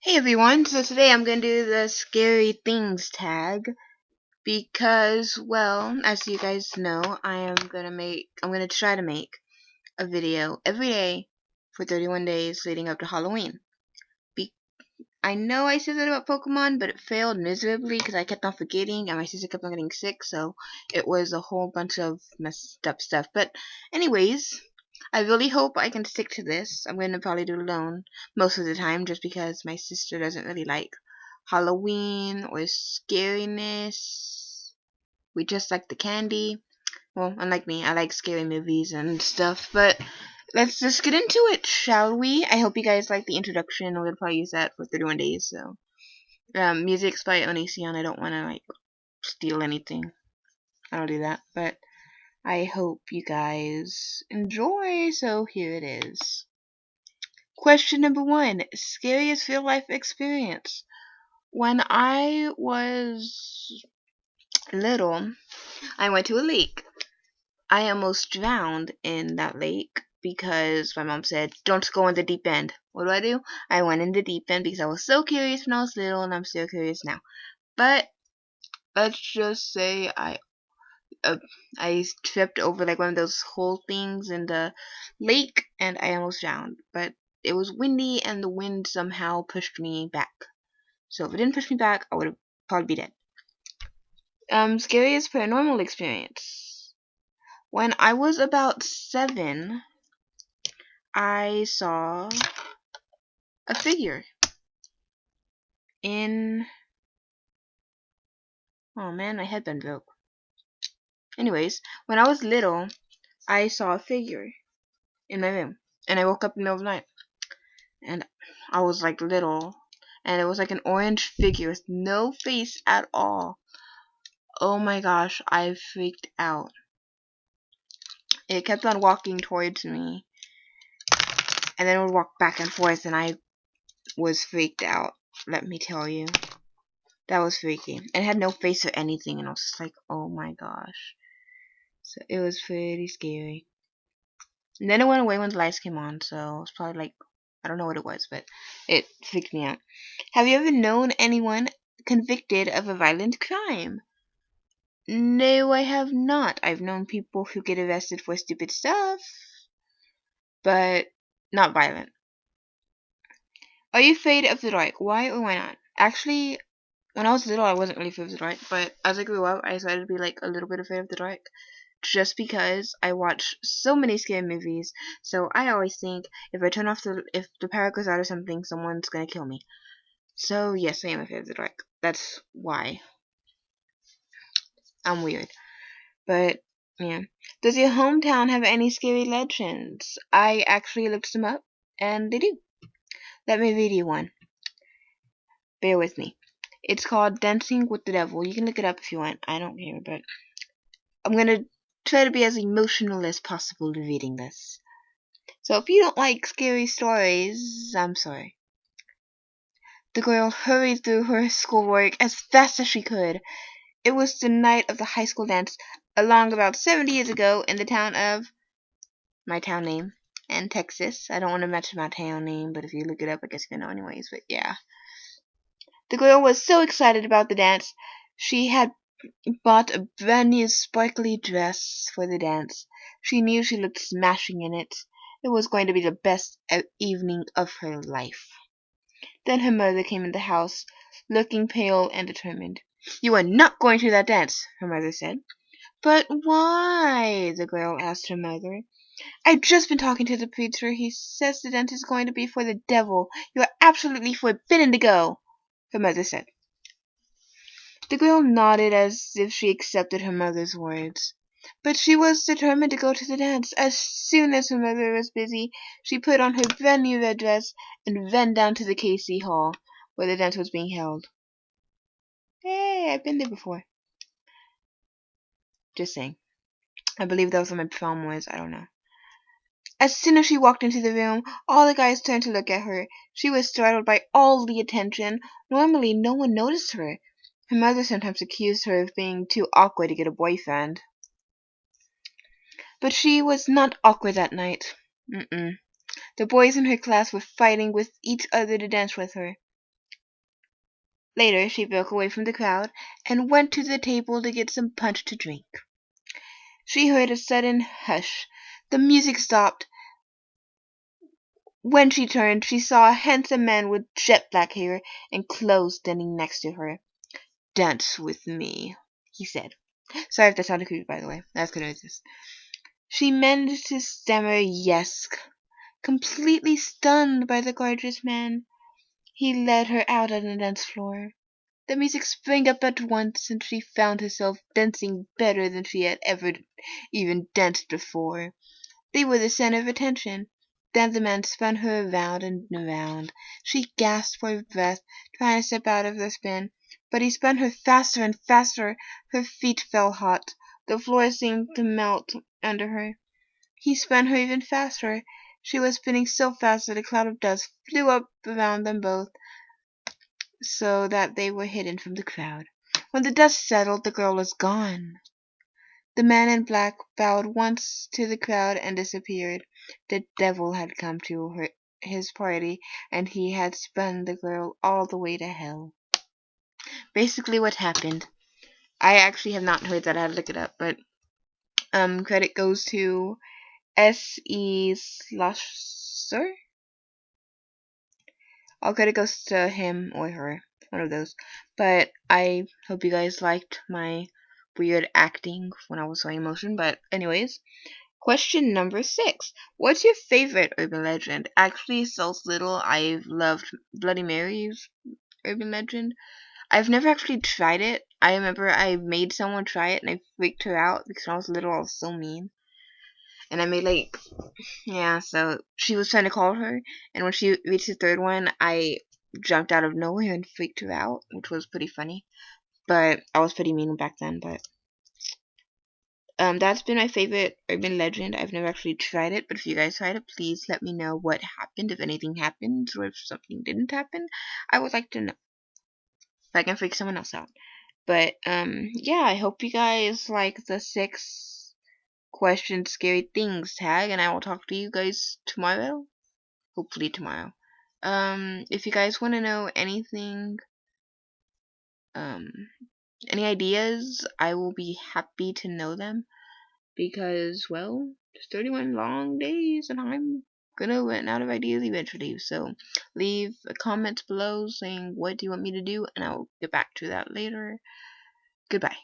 Hey everyone, so today I'm going to do the scary things tag because, well, as you guys know, I'm going to try to make a video every day for 31 days leading up to Halloween. I know I said that about Pokemon, but it failed miserably because I kept on forgetting and my sister kept on getting sick, so it was a whole bunch of messed up stuff. But anyways, I really hope I can stick to this. I'm going to probably do it alone most of the time just because my sister doesn't really like Halloween or scariness. We just like the candy. Well, unlike me, I like scary movies and stuff, but let's just get into it, shall we? I hope you guys like the introduction. We're gonna probably use that for 31 days, so. Music's by Onision. I don't want to, like, steal anything. I don't do that, but I hope you guys enjoy, so here it is. Question number 1. Scariest real life experience. When I was little, I went to a lake. I almost drowned in that lake because my mom said, don't go in the deep end. What do? I went in the deep end because I was so curious when I was little, and I'm still curious now. But let's just say uh, I tripped over like one of those hole things in the lake, and I almost drowned. But it was windy, and the wind somehow pushed me back. So if it didn't push me back, I would have probably be dead. Scariest paranormal experience. When I was about 7, I saw a figure in. Oh man, my headband broke. Anyways, when I was little, I saw a figure in my room, and I woke up in the middle of the night, and I was like little, and it was like an orange figure with no face at all. Oh my gosh, I freaked out. It kept on walking towards me, and then it would walk back and forth, and I was freaked out. Let me tell you. That was freaky. And it had no face or anything, and I was just like, oh my gosh. So it was pretty scary. And then it went away when the lights came on, so it was probably like, I don't know what it was, but it freaked me out. Have you ever known anyone convicted of a violent crime? No, I have not. I've known people who get arrested for stupid stuff, but not violent. Are you afraid of the dark? Why or why not? Actually, when I was little, I wasn't really afraid of the dark, but as I grew up, I started to be like a little bit afraid of the dark. Just because I watch so many scary movies, so I always think if the power goes out or something, someone's gonna kill me. So yes, I am afraid of the dark. That's why. I'm weird. But yeah. Does your hometown have any scary legends? I actually looked them up, and they do. Let me read you one. Bear with me. It's called Dancing with the Devil. You can look it up if you want. I don't care, but I'm gonna try to be as emotional as possible reading this. So if you don't like scary stories, I'm sorry. The girl hurried through her schoolwork as fast as she could. It was the night of the high school dance, along about 70 years ago in the town of my town name and Texas. I don't want to mention my town name, but if you look it up, I guess you know anyways. But yeah, the girl was so excited about the dance. She had bought a brand new sparkly dress for the dance. She knew she looked smashing in it. It was going to be the best evening of her life. Then her mother came in the house, looking pale and determined. You are not going to that dance, her mother said. But why? The girl asked her mother. I've just been talking to the preacher. He says the dance is going to be for the devil. You are absolutely forbidden to go, her mother said. The girl nodded as if she accepted her mother's words. But she was determined to go to the dance. As soon as her mother was busy, she put on her brand new red dress and ran down to the Casey Hall, where the dance was being held. Hey, I've been there before. Just saying. I believe that was where my prom was. I don't know. As soon as she walked into the room, all the guys turned to look at her. She was startled by all the attention. Normally, no one noticed her. Her mother sometimes accused her of being too awkward to get a boyfriend. But she was not awkward that night. The boys in her class were fighting with each other to dance with her. Later, she broke away from the crowd and went to the table to get some punch to drink. She heard a sudden hush. The music stopped. When she turned, she saw a handsome man with jet black hair and clothes standing next to her. "Dance with me," he said. Sorry if that sounded creepy, by the way. That's gonna resist. She managed to stammer yes, completely stunned by the gorgeous man. He led her out on the dance floor. The music sprang up at once, and she found herself dancing better than she had ever even danced before. They were the center of attention. Then the man spun her around and around. She gasped for breath, trying to step out of the spin, but he spun her faster and faster. Her feet felt hot. The floor seemed to melt under her. He spun her even faster. She was spinning so fast that a cloud of dust flew up around them both, so that they were hidden from the crowd. When the dust settled, the girl was gone. The man in black bowed once to the crowd and disappeared. The devil had come to his party, and he had spun the girl all the way to hell. Basically, what happened. I actually have not heard that. I had to look it up, but credit goes to S.E. Slusser. All credit goes to him or her, one of those. But I hope you guys liked my weird acting when I was showing emotion. But anyways, question number 6. What's your favorite urban legend? Actually, so little. I've loved Bloody Mary's urban legend. I've never actually tried it. I remember I made someone try it and I freaked her out because when I was little I was so mean. And I made yeah, so she was trying to call her, and when she reached the third one, I jumped out of nowhere and freaked her out, which was pretty funny. But I was pretty mean back then, but that's been my favorite urban legend. I've never actually tried it, but if you guys tried it, please let me know what happened, if anything happened, or if something didn't happen. I would like to know if I can freak someone else out. But yeah, I hope you guys like the 6 question scary things tag, and I will talk to you guys tomorrow. Hopefully tomorrow. If you guys want to know anything, um, any ideas, I will be happy to know them because, well, it's 31 long days and I'm gonna run out of ideas eventually. So leave a comment below saying what do you want me to do, and I'll get back to that later. Goodbye.